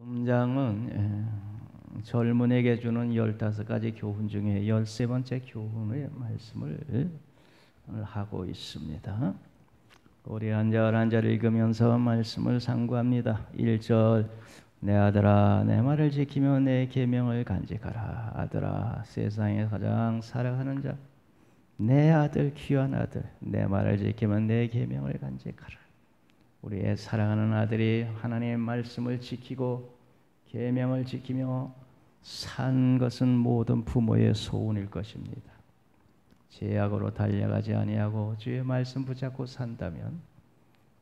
장은 젊은에게 주는 15가지 교훈 중에 13번째 교훈의 말씀을 하고 있습니다. 우리 한 절 한 절 읽으면서 말씀을 상고합니다. 1절 내 아들아 내 말을 지키며 내 계명을 간직하라. 아들아 세상에 가장 사랑하는 자 내 아들 귀한 아들 내 말을 지키면 내 계명을 간직하라. 우리의 사랑하는 아들이 하나님의 말씀을 지키고 계명을 지키며 산 것은 모든 부모의 소원일 것입니다. 죄악으로 달려가지 아니하고 주의 말씀 붙잡고 산다면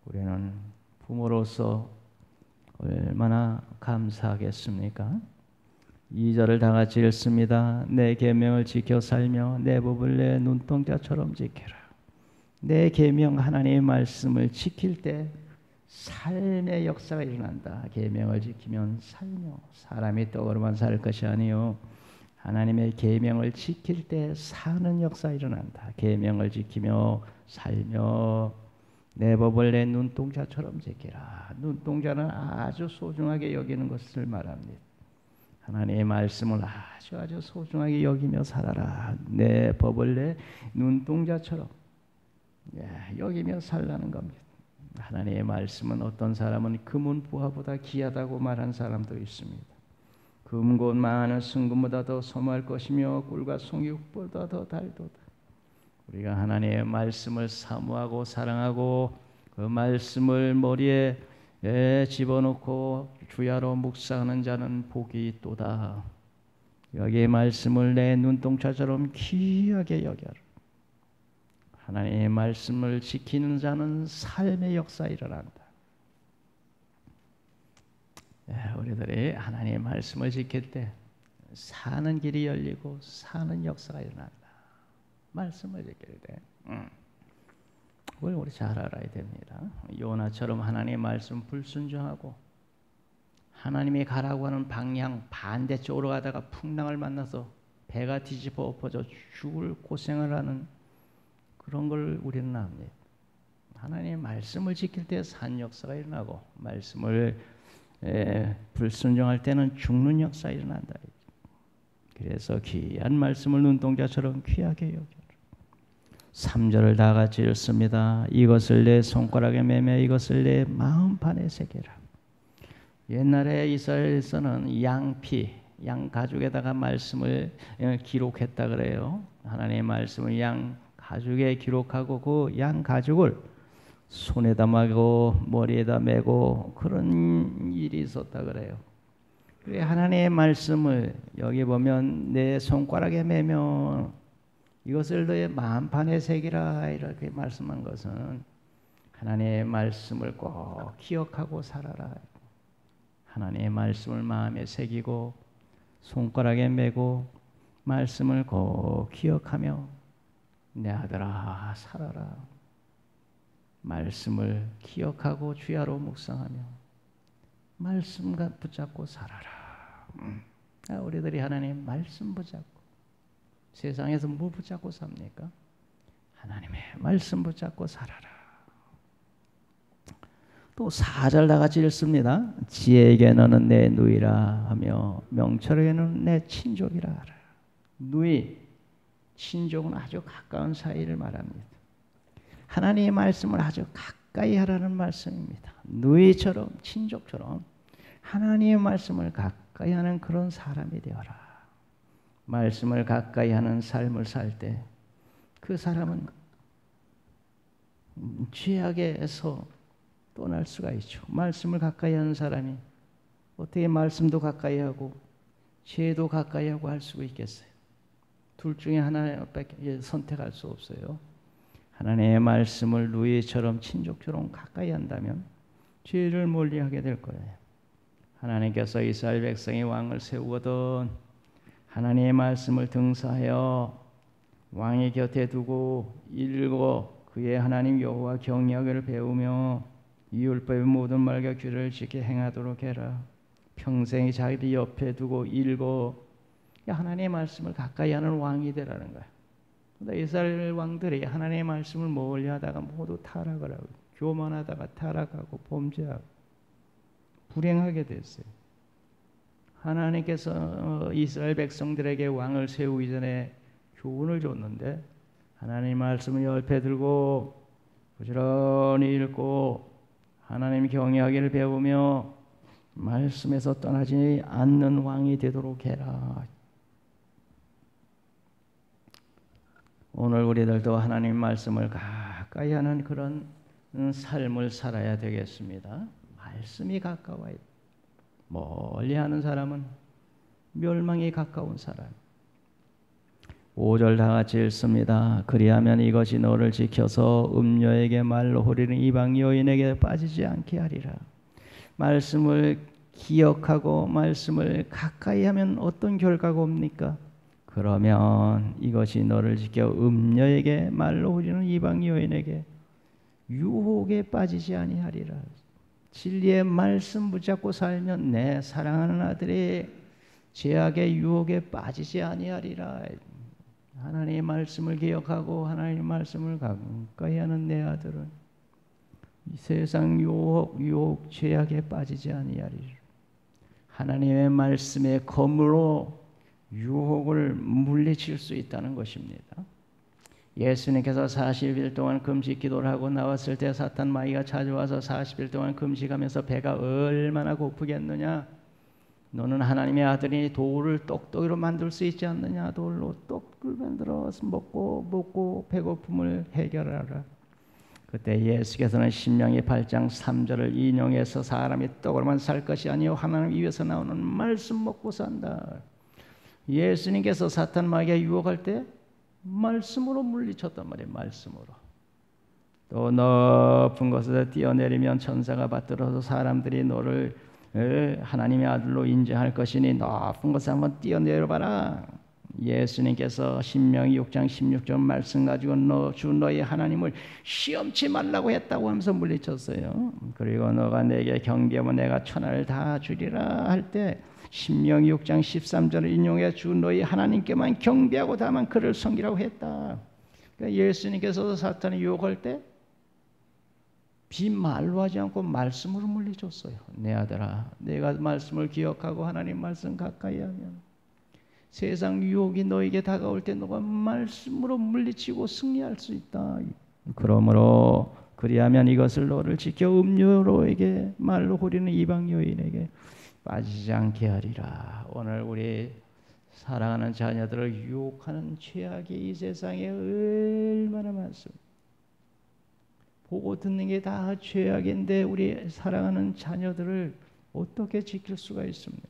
우리는 부모로서 얼마나 감사하겠습니까? 2절을 다 같이 읽습니다. 내 계명을 지켜 살며 내 법을 내 눈동자처럼 지켜라. 내 계명 하나님의 말씀을 지킬 때 삶의 역사가 일어난다. 계명을 지키면 살며 사람이 떡으로만 살 것이 아니요 하나님의 계명을 지킬 때 사는 역사가 일어난다. 계명을 지키며 살며 내 법을 내 눈동자처럼 지키라. 눈동자는 아주 소중하게 여기는 것을 말합니다. 하나님의 말씀을 아주 소중하게 여기며 살아라. 내 법을 내 눈동자처럼 여기며 살라는 겁니다. 하나님의 말씀은 어떤 사람은 금은 부하보다 귀하다고 말한 사람도 있습니다. 금곧 많은 순금보다 더 소모할 것이며 꿀과 송이보다 더 달도다. 우리가 하나님의 말씀을 사모하고 사랑하고 그 말씀을 머리에 집어넣고 주야로 묵상하는 자는 복이 있도다. 여기의 말씀을 내 눈동자처럼 귀하게 여겨라. 하나님의 말씀을 지키는 자는 삶의 역사가 일어난다. 우리들이 하나님의 말씀을 지킬 때 사는 길이 열리고 사는 역사가 일어난다. 말씀을 지킬 때 그걸 우리 잘 알아야 됩니다. 요나처럼 하나님의 말씀 불순종하고 하나님이 가라고 하는 방향 반대쪽으로 가다가 풍랑을 만나서 배가 뒤집어 엎어져 죽을 고생을 하는 그런 걸 우리는 압니다. 하나님의 말씀을 지킬 때 산 역사가 일어나고 말씀을 불순종할 때는 죽는 역사가 일어난다. 그래서 귀한 말씀을 눈동자처럼 귀하게 여겨라. 3절을 다 같이 읽습니다. 이것을 내 손가락에 매며 이것을 내 마음판에 새겨라. 옛날에 이스라엘에서는 양 가죽에다가 말씀을 기록했다 그래요. 하나님의 말씀을 양 가죽에 기록하고 그 양 가죽을 손에다 매고 머리에다 매고 그런 일이 있었다 그래요. 그래 하나님의 말씀을 여기 보면 내 손가락에 매며 이것을 너의 마음판에 새기라 이렇게 말씀한 것은 하나님의 말씀을 꼭 기억하고 살아라. 하나님의 말씀을 마음에 새기고 손가락에 매고 말씀을 꼭 기억하며 내 아들아 살아라. 말씀을 기억하고 주야로 묵상하며 말씀과 붙잡고 살아라. 우리들이 하나님의 말씀 붙잡고 세상에서 뭐 붙잡고 삽니까? 하나님의 말씀 붙잡고 살아라. 또 4절 다 같이 읽습니다. 지혜에게 너는 내 누이라 하며 명철에게는 내 친족이라 하라. 누이, 친족은 아주 가까운 사이를 말합니다. 하나님의 말씀을 아주 가까이 하라는 말씀입니다. 누이처럼 친족처럼 하나님의 말씀을 가까이 하는 그런 사람이 되어라. 말씀을 가까이 하는 삶을 살 때 그 사람은 죄악에서 떠날 수가 있죠. 말씀을 가까이 하는 사람이 어떻게 말씀도 가까이 하고 죄도 가까이 하고 할 수가 있겠어요? 둘 중에 하나밖에 선택할 수 없어요. 하나님의 말씀을 누이처럼 친족처럼 가까이 한다면 죄를 멀리하게 될 거예요. 하나님께서 이스라엘 백성의 왕을 세우거든 하나님의 말씀을 등사하여 왕의 곁에 두고 읽고 그의 하나님 여호와 경외하기를 배우며 이 율법의 모든 말과 규례를 지켜 행하도록 해라. 평생이 자기 옆에 두고 읽고 하나님의 말씀을 가까이 하는 왕이 되라는 거야. 이스라엘 왕들이 하나님의 말씀을 멀리하다가 모두 타락을 하고 교만하다가 타락하고 범죄하고 불행하게 됐어요. 하나님께서 이스라엘 백성들에게 왕을 세우기 전에 교훈을 줬는데 하나님 말씀을 옆에 들고 부지런히 읽고 하나님 경외하기를 배우며 말씀에서 떠나지 않는 왕이 되도록 해라. 오늘 우리들도 하나님 말씀을 가까이 하는 그런 삶을 살아야 되겠습니다. 말씀이 가까워요. 멀리 하는 사람은 멸망이 가까운 사람. 5절 다 같이 읽습니다. 그리하면 이것이 너를 지켜서 음녀에게 말로 호리는 이방 여인에게 빠지지 않게 하리라. 말씀을 기억하고 말씀을 가까이 하면 어떤 결과가 옵니까? 그러면 이것이 너를 지켜 음녀에게 말로 호리는 이방 여인에게 유혹에 빠지지 아니하리라. 진리의 말씀 붙잡고 살면 내 사랑하는 아들이 죄악의 유혹에 빠지지 아니하리라. 하나님의 말씀을 기억하고 하나님의 말씀을 가까이 하는 내 아들은 이 세상 유혹, 죄악에 빠지지 아니하리라. 하나님의 말씀의 검으로 유혹을 물리칠 수 있다는 것입니다. 예수님께서 40일 동안 금식 기도를 하고 나왔을 때 사탄 마귀가 찾아와서 40일 동안 금식하면서 배가 얼마나 고프겠느냐. 너는 하나님의 아들이니 돌을 떡떡이로 만들 수 있지 않느냐. 돌로 떡을 만들어서 먹고 배고픔을 해결하라. 그때 예수께서는 신명기 8장 3절을 인용해서 사람이 떡으로만 살 것이 아니요 하나님 입에서 나오는 말씀 먹고 산다. 예수님께서 사탄 마귀가 유혹할 때 말씀으로 물리쳤단 말이에요. 말씀으로. 또 높은 곳에서 뛰어내리면 천사가 받들어서 사람들이 너를 하나님의 아들로 인정할 것이니 높은 곳에 한번 뛰어내려봐라. 예수님께서 신명기 6장 16절 말씀 가지고 너의 하나님을 시험치 말라고 했다고 하면서 물리쳤어요. 그리고 너가 내게 경배하면 내가 천하를 다 주리라 할 때 신명기 6장 13절을 인용해 주 너희 하나님께만 경배하고 다만 그를 섬기라고 했다. 그러니까 예수님께서도 사탄이 유혹할 때 비말로 하지 않고 말씀으로 물리쳤어요. 내 아들아, 내가 말씀을 기억하고 하나님 말씀 가까이 하면 세상 유혹이 너에게 다가올 때 너가 말씀으로 물리치고 승리할 수 있다. 그러므로 그리하면 이것을 너를 지켜 음료로에게 말로 호리는 이방 여인에게 빠지지 않게 하리라. 오늘 우리 사랑하는 자녀들을 유혹하는 죄악이 이 세상에 얼마나 많습니다. 보고 듣는 게 다 죄악인데 우리 사랑하는 자녀들을 어떻게 지킬 수가 있습니까?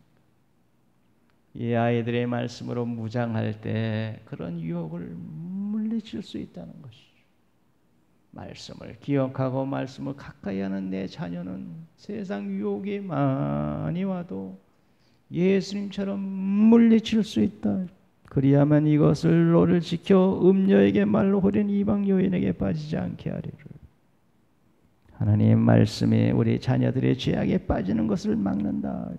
이 아이들의 말씀으로 무장할 때 그런 유혹을 물리칠 수 있다는 것이죠. 말씀을 기억하고 말씀을 가까이 하는 내 자녀는 세상 유혹이 많이 와도 예수님처럼 물리칠 수 있다. 그리하면 이것을 너를 지켜 음녀에게 말로 호린 이방 여인에게 빠지지 않게 하리라. 하나님의 말씀이 우리 자녀들의 죄악에 빠지는 것을 막는다.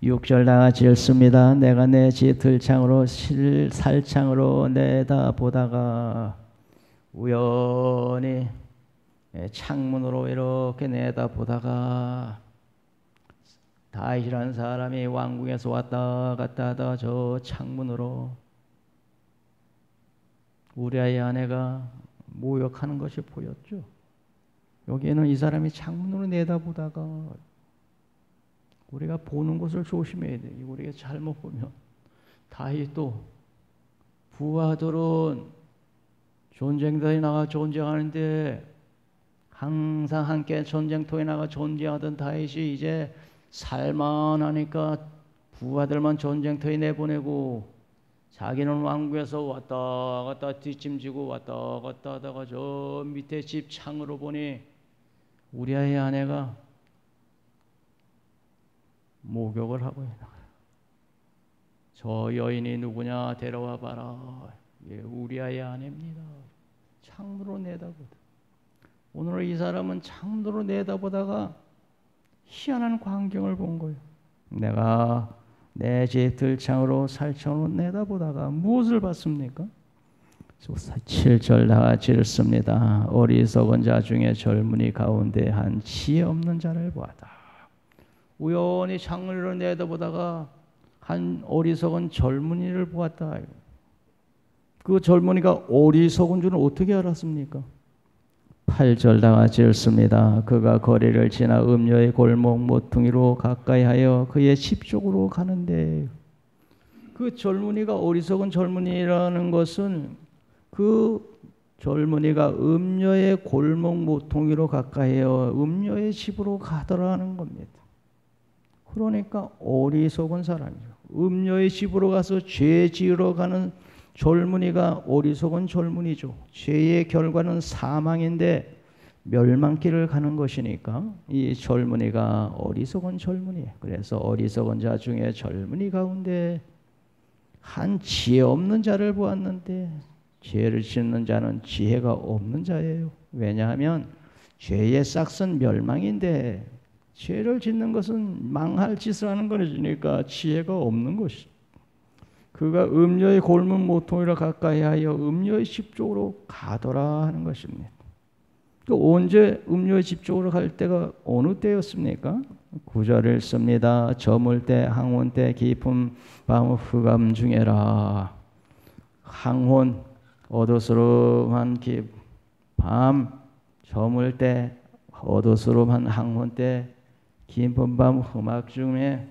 6절 다 같이 읽습니다. 내가 내 집 들창으로 살창으로 내다보다가 우연히 창문으로 이렇게 내다보다가 다윗이라는 사람이 왕궁에서 왔다 갔다 하다 저 창문으로 우리아의 아내가 모욕하는 것이 보였죠. 여기에는 이 사람이 창문으로 내다보다가 우리가 보는 것을 조심해야 돼요. 우리가 잘못 보면 다윗도 부하들은 전쟁터에 나가 전쟁하는데 항상 함께 전쟁터에 나가 전쟁하던 다윗이 이제 살만하니까 부하들만 전쟁터에 내보내고 자기는 왕궁에서 왔다 갔다 뒷짐지고 왔다 갔다 하다가 저 밑에 집 창으로 보니 우리아의 아내가 목욕을 하고 있는 거예요. 저 여인이 누구냐 데려와 봐라. 예, 우리아의 아내입니다. 창문으로 내다보다. 오늘 이 사람은 창문으로 내다보다가 희한한 광경을 본 거예요. 내가 내 집 들창으로 살창으로 내다보다가 무엇을 봤습니까? 7절 다 같이 읽습니다. 어리석은 자 중에 젊은이 가운데 한 지혜 없는 자를 보았다. 우연히 창문으로 내다보다가 한 어리석은 젊은이를 보았다. 그 젊은이가 어리석은 줄은 어떻게 알았습니까? 8절 다 같이 읽습니다. 그가 거리를 지나 음녀의 골목 모퉁이로 가까이하여 그의 집 쪽으로 가는데, 그 젊은이가 어리석은 젊은이라는 것은 그 젊은이가 음녀의 골목 모퉁이로 가까이하여 음녀의 집으로 가더라는 겁니다. 그러니까 어리석은 사람이죠. 음녀의 집으로 가서 죄 지으러 가는 젊은이가 어리석은 젊은이죠. 죄의 결과는 사망인데 멸망길을 가는 것이니까 이 젊은이가 어리석은 젊은이에요. 그래서 어리석은 자 중에 젊은이 가운데 한 지혜 없는 자를 보았는데, 죄를 짓는 자는 지혜가 없는 자예요. 왜냐하면 죄의 싹은 멸망인데 죄를 짓는 것은 망할 짓을 하는 것이니까 지혜가 없는 것이죠. 그가 음녀의 골문 모퉁이로 가까이하여 음녀의 집 쪽으로 가더라 하는 것입니다. 또 언제 음녀의 집 쪽으로 갈 때가 어느 때였습니까? 9절을 씁니다. 저물 때 항혼 때 깊은 밤 흑암 중에라. 항혼 어두스름한 밤, 저물 때 어두스름한 항혼 때 깊은 밤 흑암 중에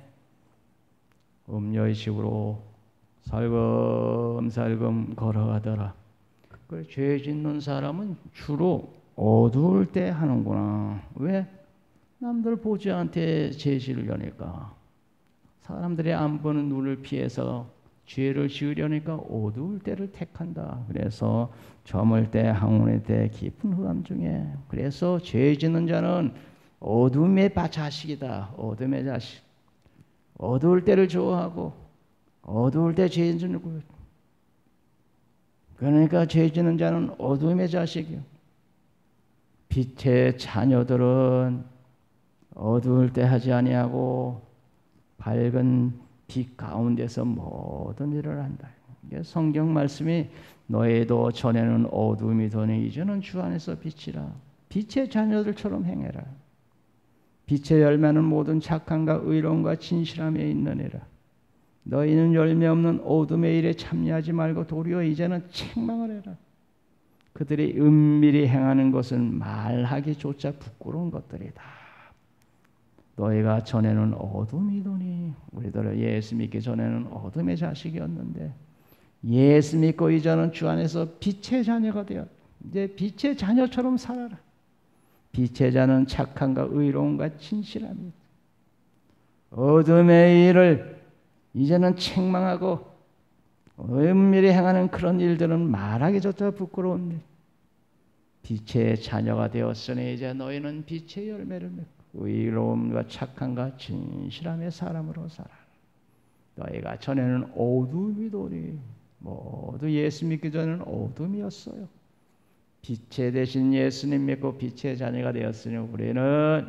음녀의 집으로 살금살금 걸어가더라. 죄 짓는 사람은 주로 어두울 때 하는구나. 왜? 남들 보지 않게 죄 지으려니까. 사람들이 안 보는 눈을 피해서 죄를 지으려니까 어두울 때를 택한다. 그래서 저물 때 항온의 때 깊은 흑암 중에, 그래서 죄 짓는 자는 어둠의 자식이다. 어둠의 자식. 어두울 때를 좋아하고 어두울 때 죄 짓는 거. 그러니까 죄 짓는 자는 어둠의 자식이요. 빛의 자녀들은 어두울 때 하지 아니하고 밝은 빛 가운데서 모든 일을 한다. 성경 말씀이 너희도 전에는 어둠이더니 이제는 주 안에서 빛이라. 빛의 자녀들처럼 행해라. 빛의 열매는 모든 착함과 의로움과 진실함에 있느니라. 너희는 열매 없는 어둠의 일에 참여하지 말고 도리어 이제는 책망을 해라. 그들이 은밀히 행하는 것은 말하기조차 부끄러운 것들이다. 너희가 전에는 어둠이더니, 우리들 예수 믿기 전에는 어둠의 자식이었는데 예수 믿고 이제는 주 안에서 빛의 자녀가 되었다. 이제 빛의 자녀처럼 살아라. 빛의 자는 착함과 의로움과 진실함이다. 어둠의 일을 이제는 책망하고 은밀히 행하는 그런 일들은 말하기조차 부끄러운 일. 빛의 자녀가 되었으니 이제 너희는 빛의 열매를 맺고 의로움과 착함과 진실함의 사람으로 살아라. 너희가 전에는 어둠이더니, 모두 예수 믿기 전에는 어둠이었어요. 빛의 대신 예수님 믿고 빛의 자녀가 되었으니 우리는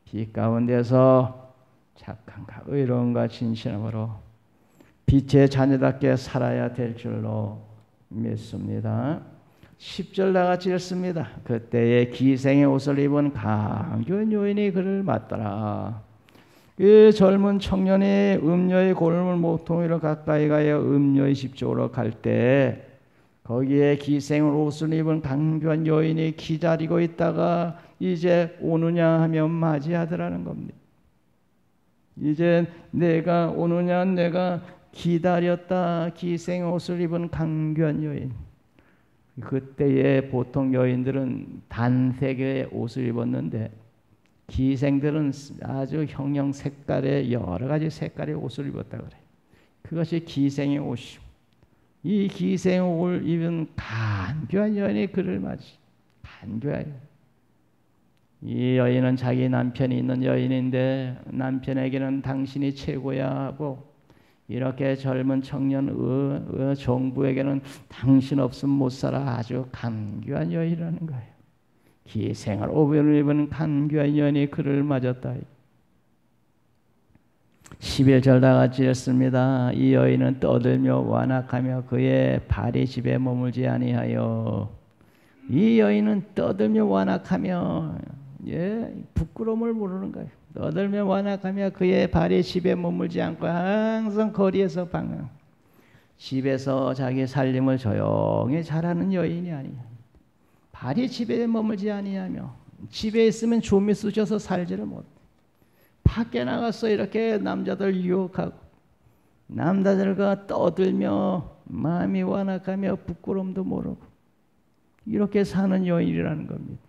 빛 가운데서 착함과 의로움과 진실함으로 빛의 자녀답게 살아야 될 줄로 믿습니다. 10절 나같이 읽습니다. 그때에 기생의 옷을 입은 강교한 여인이 그를 맞더라. 그 젊은 청년이 음녀의 골물 모퉁이로 가까이 가여 음녀의 집 쪽으로 갈 때 거기에 기생의 옷을 입은 강교한 여인이 기다리고 있다가 이제 오느냐 하며 맞이하더라는 겁니다. 이제 내가 오느냐, 내가 기다렸다. 기생의 옷을 입은 강교한 여인. 그때에 보통 여인들은 단색의 옷을 입었는데 기생들은 아주 형형 색깔의 여러 가지 색깔의 옷을 입었다 그래. 그것이 기생의 옷이고, 이 기생의 옷을 입은 간교한 여인이 그를 맞이. 간교한. 이 여인은 자기 남편이 있는 여인인데 남편에게는 당신이 최고야 하고, 이렇게 젊은 청년 정부에게는 당신 없으면 못 살아. 아주 간교한 여인이라는 거예요. 기생을 오변을 입은 간교한 여인이 그를 맞았다. 11절 다 같이 읽습니다. 이 여인은 떠들며 완악하며 그의 발이 집에 머물지 아니하여. 이 여인은 떠들며 완악하며 부끄러움을 모르는 거예요. 떠들며 완악하며 그의 발이 집에 머물지 않고 항상 거리에서 방황. 집에서 자기 살림을 조용히 잘하는 여인이 아니냐. 발이 집에 머물지 아니하며 집에 있으면 좀이 쑤셔서 살지를 못해. 밖에 나가서 이렇게 남자들 유혹하고 남자들과 떠들며 마음이 완악하며 부끄러움도 모르고 이렇게 사는 여인이라는 겁니다.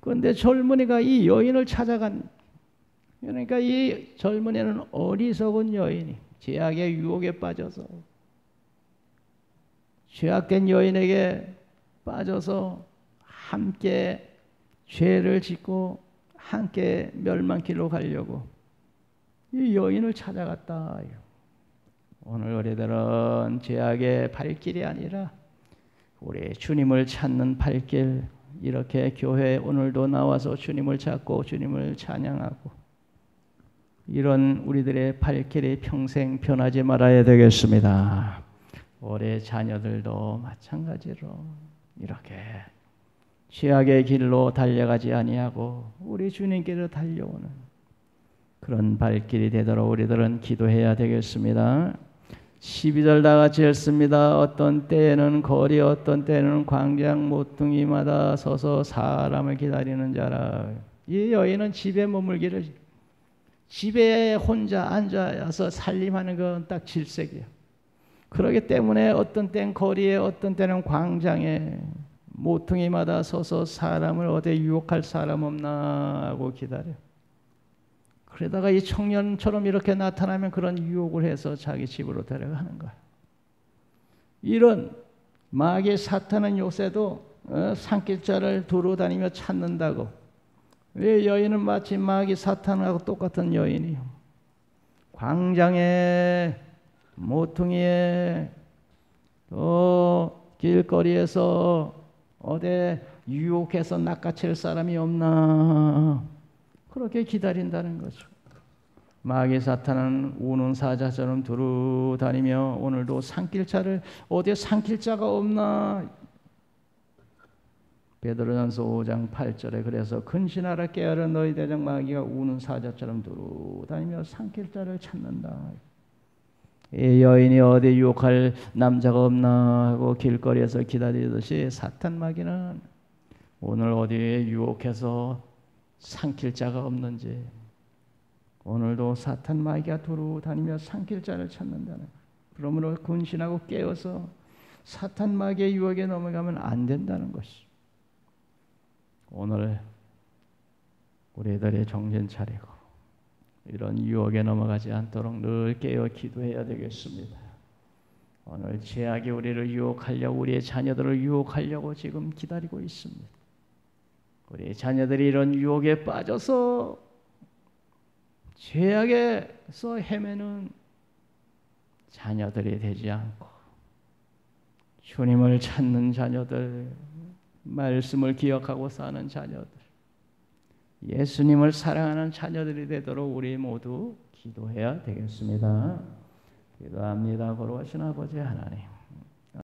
그런데 젊은이가 이 여인을 찾아간, 그러니까 이 젊은이는 어리석은 여인이 죄악의 유혹에 빠져서 죄악된 여인에게 빠져서 함께 죄를 짓고 함께 멸망길로 가려고 이 여인을 찾아갔다. 오늘 우리들은 죄악의 발길이 아니라 우리 주님을 찾는 발길, 이렇게 교회에 오늘도 나와서 주님을 찾고 주님을 찬양하고 이런 우리들의 발길이 평생 변하지 말아야 되겠습니다. 우리 자녀들도 마찬가지로 이렇게 죄악의 길로 달려가지 아니하고 우리 주님께로 달려오는 그런 발길이 되도록 우리들은 기도해야 되겠습니다. 12절 다 같이 읽습니다. 어떤 때에는 거리 어떤 때에는 광장 모퉁이마다 서서 사람을 기다리는 자라. 이 여인은 집에 머물기를, 집에 혼자 앉아서 살림하는 건 딱 질색이에요. 그렇기 때문에 어떤 때는 거리에 어떤 때는 광장에 모퉁이마다 서서 사람을 어디 유혹할 사람 없나 하고 기다려. 그러다가 이 청년처럼 이렇게 나타나면 그런 유혹을 해서 자기 집으로 데려가는 거야. 이런 마귀 사탄은 요새도 산길자를 두루 다니며 찾는다고. 왜 여인은 마치 마귀 사탄하고 똑같은 여인이요. 광장에 모퉁이에 길거리에서 어디 유혹해서 낚아챌 사람이 없나 그렇게 기다린다는 거죠. 마귀 사탄은 우는 사자처럼 두루 다니며 오늘도 산길자를 어디에 산길자가 없나. 베드로전서 5장 8절에 그래서 근신하라 깨어라 너희 대적 마귀가 우는 사자처럼 두루 다니며 산길자를 찾는다. 이 여인이 어디 유혹할 남자가 없나 하고 길거리에서 기다리듯이 사탄 마귀는 오늘 어디에 유혹해서 산길자가 없는지 오늘도 사탄 마귀가 두루 다니며 산길자를 찾는다는. 그러므로 근신하고 깨어서 사탄 마귀의 유혹에 넘어가면 안 된다는 것이. 오늘 우리들의 정신 차리고 이런 유혹에 넘어가지 않도록 늘 깨어 기도해야 되겠습니다. 오늘 죄악이 우리를 유혹하려고 우리의 자녀들을 유혹하려고 지금 기다리고 있습니다. 우리 자녀들이 이런 유혹에 빠져서 죄악에서 헤매는 자녀들이 되지 않고 주님을 찾는 자녀들, 말씀을 기억하고 사는 자녀들, 예수님을 사랑하는 자녀들이 되도록 우리 모두 기도해야 되겠습니다. 기도합니다. 거룩하신 아버지 하나님,